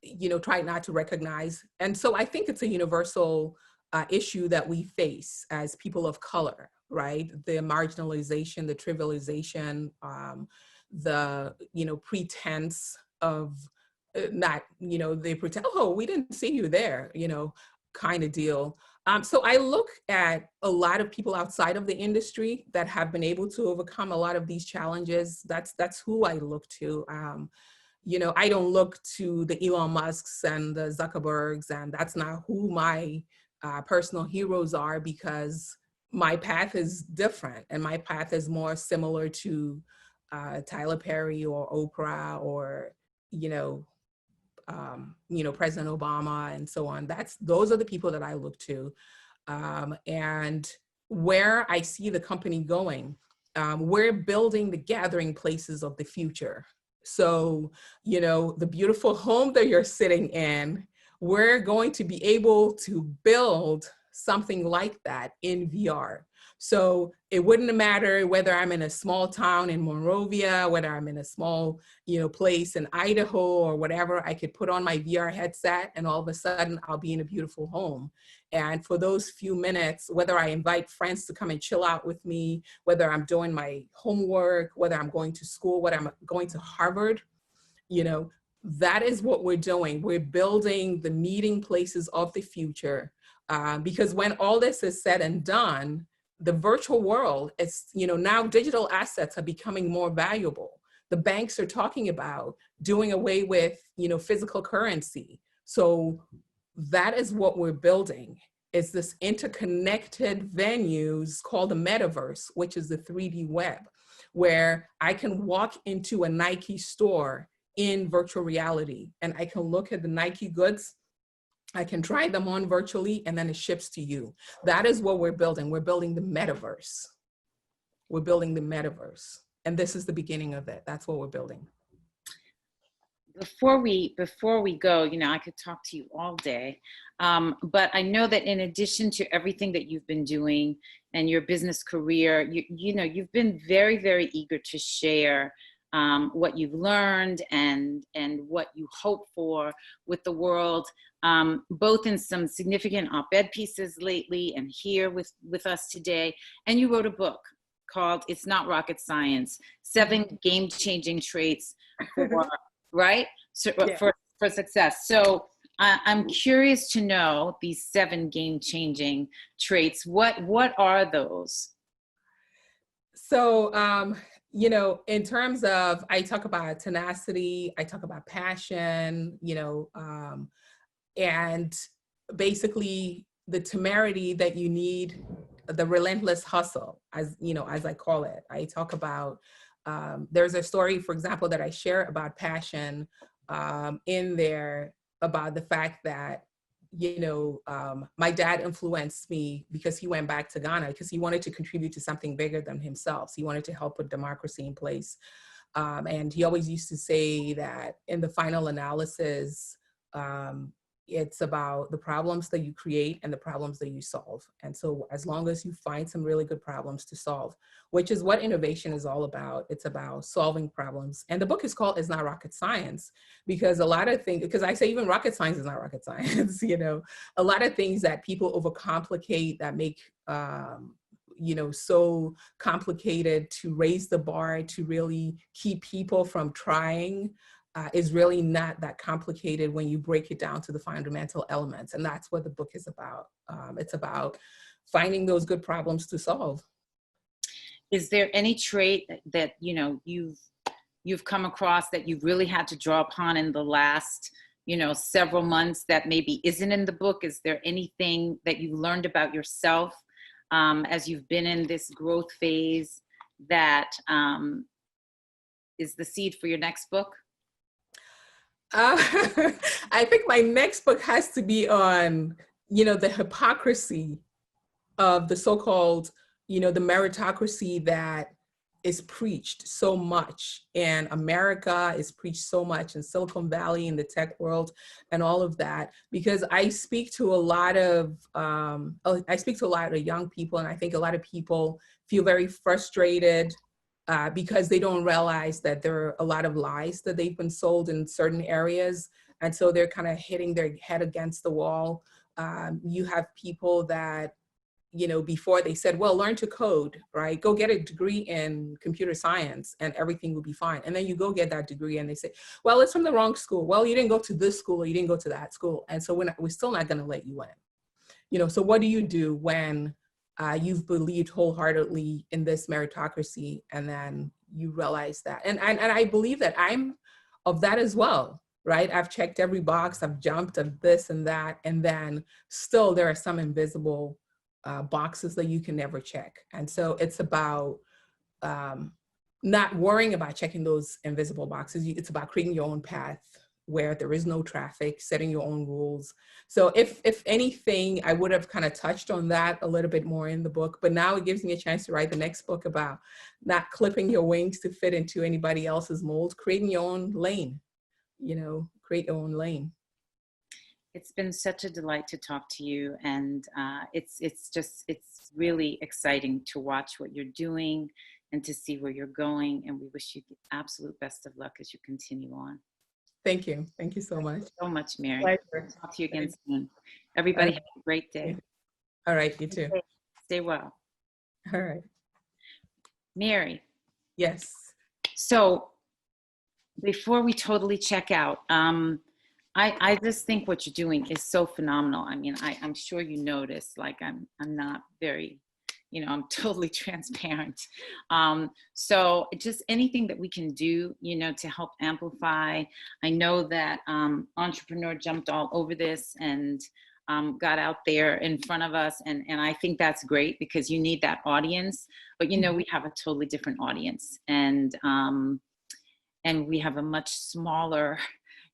you know, tried not to recognize. And so I think it's a universal issue that we face as people of color, right? The marginalization, the trivialization, the, you know, pretense of not, you know, they pretend, oh, we didn't see you there, you know, kind of deal. So I look at a lot of people outside of the industry that have been able to overcome a lot of these challenges. That's who I look to. You know, I don't look to the Elon Musks and the Zuckerbergs, and that's not who my personal heroes are, because my path is different and my path is more similar to Tyler Perry or Oprah or, you know, President Obama and so on. Those are the people that I look to. And where I see the company going, we're building the gathering places of the future. So, you know, the beautiful home that you're sitting in, we're going to be able to build something like that in VR. So it wouldn't matter whether I'm in a small town in Monrovia, whether I'm in a small, you know, place in Idaho or whatever. I could put on my VR headset and all of a sudden I'll be in a beautiful home. And for those few minutes, whether I invite friends to come and chill out with me, whether I'm doing my homework, whether I'm going to school, whether I'm going to Harvard, you know, that is what we're doing. We're building the meeting places of the future. Because when all this is said and done, the virtual world is, you know, now digital assets are becoming more valuable. The banks are talking about doing away with, you know, physical currency. So that is what we're building. It's this interconnected venues called the metaverse, which is the 3D web, where I can walk into a Nike store in virtual reality and I can look at the Nike goods, I can try them on virtually, and then it ships to you. That is what we're building. We're building the metaverse. We're building the metaverse. And this is the beginning of it. That's what we're building. Before we go, you know, I could talk to you all day, but I know that in addition to everything that you've been doing and your business career, you know, you've been very, very eager to share what you've learned and what you hope for with the world, both in some significant op-ed pieces lately and here with us today. And you wrote a book called "It's Not Rocket Science: 7 Game-Changing Traits for right? So, Yeah. for success." So I'm curious to know these 7 game-changing traits. What are those? So, you know, in terms of, I talk about tenacity, I talk about passion, you know, and basically the temerity that you need, the relentless hustle, as, you know, as I call it. I talk about, there's a story, for example, that I share about passion in there, about the fact that, you know, my dad influenced me because he went back to Ghana because he wanted to contribute to something bigger than himself. He wanted to help put democracy in place. And he always used to say that in the final analysis, it's about the problems that you create and the problems that you solve. And so as long as you find some really good problems to solve, which is what innovation is all about, it's about solving problems. And the book is called It's Not Rocket Science, because a lot of things, because I say even rocket science is not rocket science, you know, a lot of things that people overcomplicate that make, you know, so complicated to raise the bar to really keep people from trying, is really not that complicated when you break it down to the fundamental elements. And that's what the book is about. It's about finding those good problems to solve. Is there any trait that you know you've come across that you've really had to draw upon in the last, you know, several months that maybe isn't in the book? Is there anything that you learned about yourself as you've been in this growth phase that is the seed for your next book? I think my next book has to be on, you know, the hypocrisy of the so-called, you know, the meritocracy that is preached so much in America, is preached so much in Silicon Valley, in the tech world, and all of that. Because I speak to a lot of young people, and I think a lot of people feel very frustrated because they don't realize that there are a lot of lies that they've been sold in certain areas. And so they're kind of hitting their head against the wall. You have people that, you know, before they said, well, learn to code, right? Go get a degree in computer science and everything will be fine. And then you go get that degree and they say, well, it's from the wrong school. Well, you didn't go to this school or you didn't go to that school. And so we're still not going to let you in. You know, so what do you do when you've believed wholeheartedly in this meritocracy and then you realize that? And I believe that I'm of that as well, right? I've checked every box, I've jumped of this and that, and then still there are some invisible boxes that you can never check. And so it's about not worrying about checking those invisible boxes. It's about creating your own path where there is no traffic, setting your own rules. So if anything, I would have kind of touched on that a little bit more in the book, but now it gives me a chance to write the next book about not clipping your wings to fit into anybody else's mold, creating your own lane, you know, create your own lane. It's been such a delight to talk to you, and it's really exciting to watch what you're doing and to see where you're going, and we wish you the absolute best of luck as you continue on. Thank you. Thank you so much. Thank you so much, Mary. Pleasure. Talk to you again soon. Everybody have a great day. All right, you too. Stay well. All right. Mary. Yes. So before we totally check out, I just think what you're doing is so phenomenal. I mean, I'm sure you notice, like I'm not very, you know, I'm totally transparent. So just anything that we can do, you know, to help amplify. I know that Entrepreneur jumped all over this and got out there in front of us. And I think that's great because you need that audience. But, you know, we have a totally different audience. And we have a much smaller,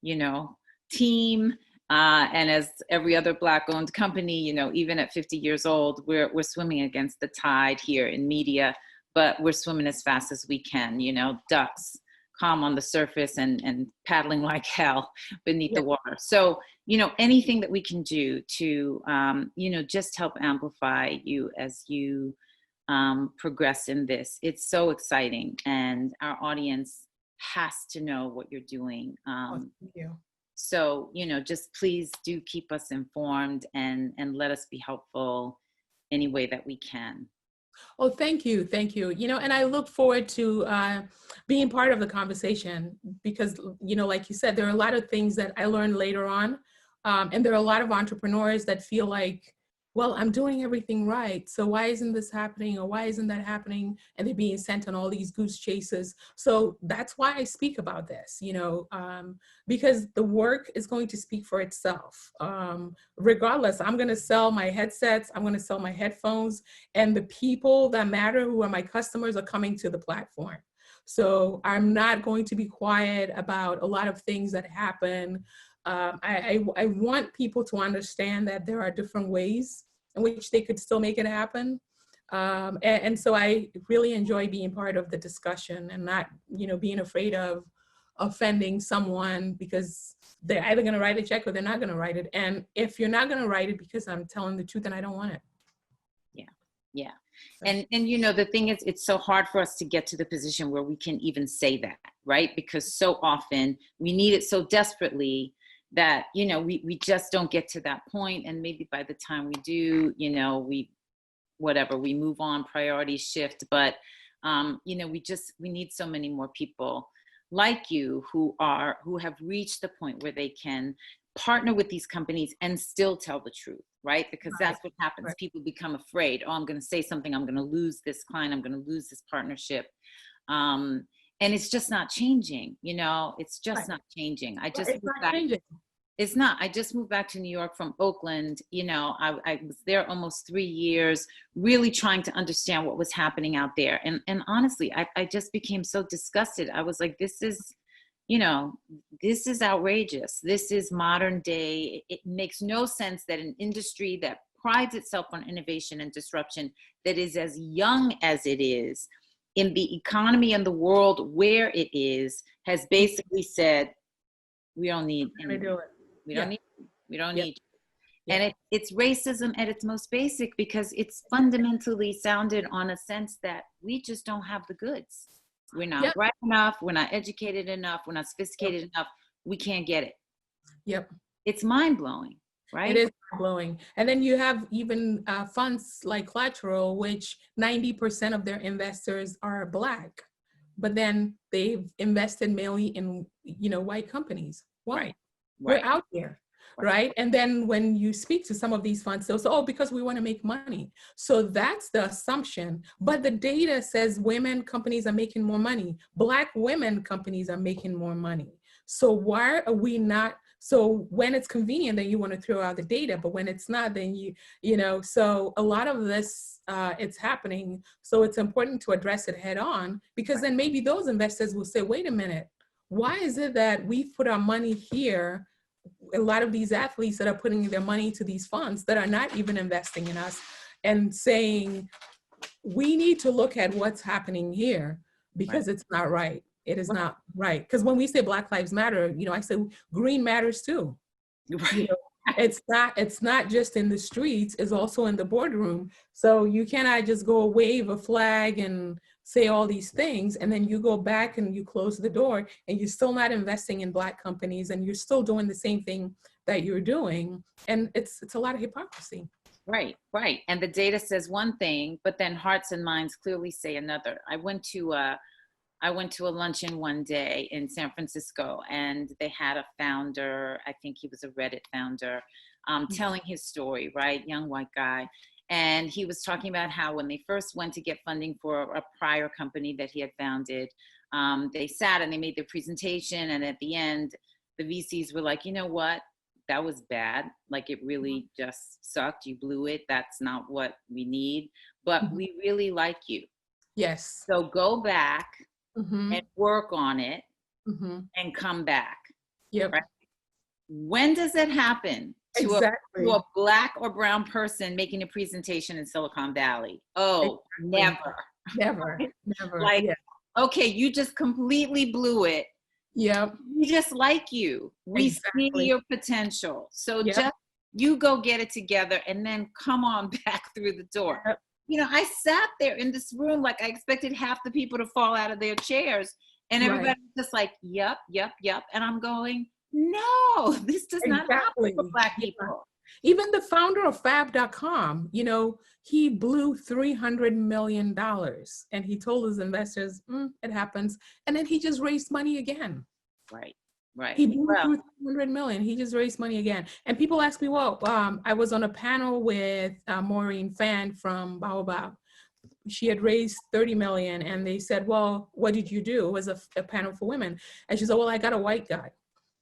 you know, team. And as every other Black-owned company, you know, even at 50 years old, we're swimming against the tide here in media, but we're swimming as fast as we can, you know, ducks, calm on the surface and paddling like hell beneath the water. So, you know, anything that we can do to, you know, just help amplify you as you progress in this. It's so exciting, and our audience has to know what you're doing. Thank you. So, you know, just please do keep us informed and let us be helpful any way that we can. Oh, thank you. Thank you. You know, and I look forward to being part of the conversation because, you know, like you said, there are a lot of things that I learned later on. And there are a lot of entrepreneurs that feel like, well, I'm doing everything right. So why isn't this happening? Or why isn't that happening? And they're being sent on all these goose chases. So that's why I speak about this, you know, because the work is going to speak for itself. Regardless, I'm going to sell my headsets, I'm going to sell my headphones, and the people that matter, who are my customers, are coming to the platform. So I'm not going to be quiet about a lot of things that happen. I want people to that there are different ways in which they could still make it happen. And so I really enjoy being part of the discussion and not, you know, being afraid of offending someone because they're either going to write a check or they're not going to write it. And if you're not going to write it because I'm telling the truth and I don't want it. Yeah. Yeah. And you know, the thing is, it's so hard for us to get to the position where we can even say that, right? Because so often we need it so desperately that, you know, we just don't get to that point. And maybe by the time we do, you know, we move on, priorities shift. But, you know, we need so many more people like you who have reached the point where they can partner with these companies and still tell the truth, right? Because that's what happens. Right. People become afraid. Oh, I'm going to say something. I'm going to lose this client. I'm going to lose this partnership. And it's just not changing. You know, it's just not changing. It's not. I just moved back to New York from Oakland. You know, I was there almost 3 years, really trying to understand what was happening out there. And honestly, I just became so disgusted. I was like, this is, you know, this is outrageous. This is modern day. It makes no sense that an industry that prides itself on innovation and disruption, that is as young as it is, in the economy and the world where it is, has basically said, we don't need anything. We don't need. And it's racism at its most basic, because it's fundamentally sounded on a sense that we just don't have the goods. We're not bright enough. We're not educated enough. We're not sophisticated enough. We can't get it. Yep. It's mind blowing, right? It is mind blowing. And then you have even funds like Collateral, which 90% of their investors are Black, but then they've invested mainly in, you know, white companies. Why? Right. We're out there. Right. And then when you speak to some of these funds, they'll say, oh, because we want to make money. So that's the assumption. But the data says women companies are making more money. Black women companies are making more money. So why are we not? So when it's convenient, then you want to throw out the data. But when it's not, then you know, so a lot of this, it's happening. So it's important to address it head on, because then maybe those investors will say, wait a minute, why is it that we've put our money here? A lot of these athletes that are putting their money to these funds that are not even investing in us, and saying, we need to look at what's happening here, because it's not right. It is not right. Because when we say Black Lives Matter, you know, I say green matters too. Right. You know, it's not just in the streets, it's also in the boardroom. So you cannot just go wave a flag and say all these things, and then you go back and you close the door, and you're still not investing in Black companies, and you're still doing the same thing that you're doing. And it's a lot of hypocrisy. Right. And the data says one thing, but then hearts and minds clearly say another. I went to a luncheon one day in San Francisco, and they had a founder, I think he was a Reddit founder, telling his story, right? Young white guy. And he was talking about how when they first went to get funding for a prior company that he had founded, they sat and they made their presentation. And at the end, the VCs were like, you know what? That was bad. Like, it really just sucked. You blew it. That's not what we need. But we really like you. Yes. So go back and work on it and come back. Yep. Right? When does it happen to a Black or brown person making a presentation in Silicon Valley? Oh, never. Like, okay, you just completely blew it. Yep. We just like you. We see your potential. So just you go get it together and then come on back through the door. Yep. You know, I sat there in this room like I expected half the people to fall out of their chairs, and everybody was just like, yep. And I'm going, no, this does not happen for Black people. Even the founder of Fab.com, you know, he blew $300 million, and he told his investors, it happens. And then he just raised money again. Right. He blew through $300 million. He just raised money again. And people ask me, well, I was on a panel with Maureen Fan from Baobab. She had raised 30 million, and they said, well, what did you do? It was a panel for women. And she said, well, I got a white guy,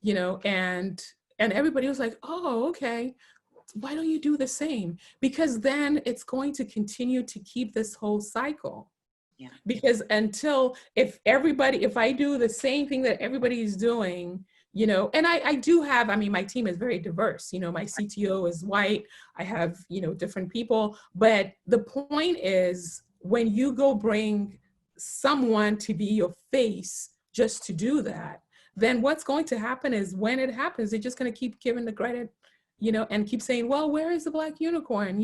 you know, and everybody was like, oh, okay. Why don't you do the same? Because then it's going to continue to keep this whole cycle. Yeah. Because if I do the same thing that everybody is doing, you know, and I do have, I mean, my team is very diverse. You know, my CTO is white. I have, you know, different people. But the point is, when you go bring someone to be your face just to do that, then what's going to happen is when it happens, they're just going to keep giving the credit, and keep saying, well, where is the Black unicorn?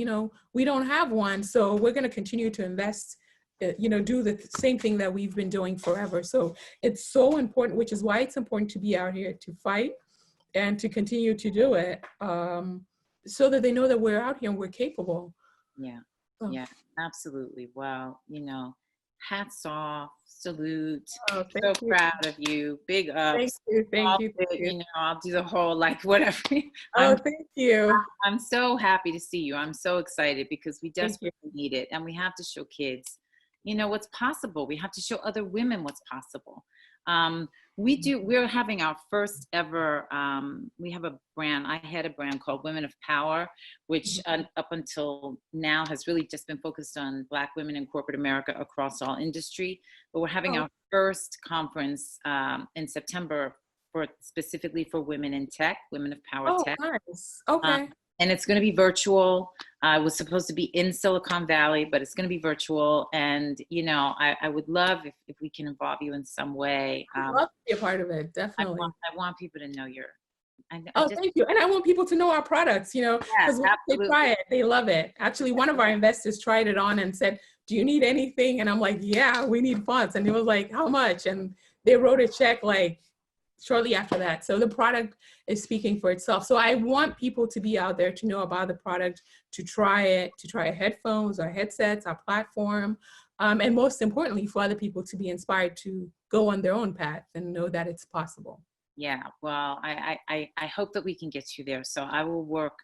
We don't have one. So we're going to continue to invest, do the same thing that we've been doing forever. So it's so important, which is why it's important to be out here to fight and to continue to do it, so that they know that we're out here and we're capable. Yeah. So. Yeah, absolutely. Well, hats off, salute. Oh, So thank you. proud of you. Big ups. Thank you. I'll do the whole whatever. Oh, thank you. I'm so happy to see you. I'm so excited because we Thank you. desperately need it, and we have to show kids, what's possible. We have to show other women what's possible. We're having our first ever, we have a brand. I had a brand called Women of Power, which up until now has really just been focused on Black women in corporate America across all industry. But we're having our first conference in September specifically for women in tech, Women of Power Tech. Nice. Okay. And it's going to be virtual. It was supposed to be in Silicon Valley, but it's going to be virtual. And, I would love if we can involve you in some way. I'd love to be a part of it, definitely. I want people to know thank you. And I want people to know our products, because once they try it, they love it. Actually, one of our investors tried it on and said, do you need anything? And I'm like, yeah, we need funds. And he was like, how much? And they wrote a check shortly after that. So the product is speaking for itself. So I want people to be out there to know about the product, to try it, to try headphones or headsets, our platform. And most importantly, for other people to be inspired to go on their own path and know that it's possible. Yeah, well, I hope that we can get you there. So I will work,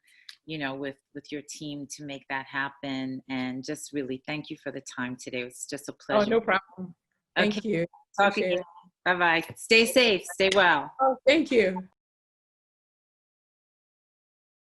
with your team to make that happen. And just really thank you for the time today. It's just a pleasure. Oh, no problem. Thank you. Talk again. Bye-bye. Stay safe. Stay well. Oh, thank you.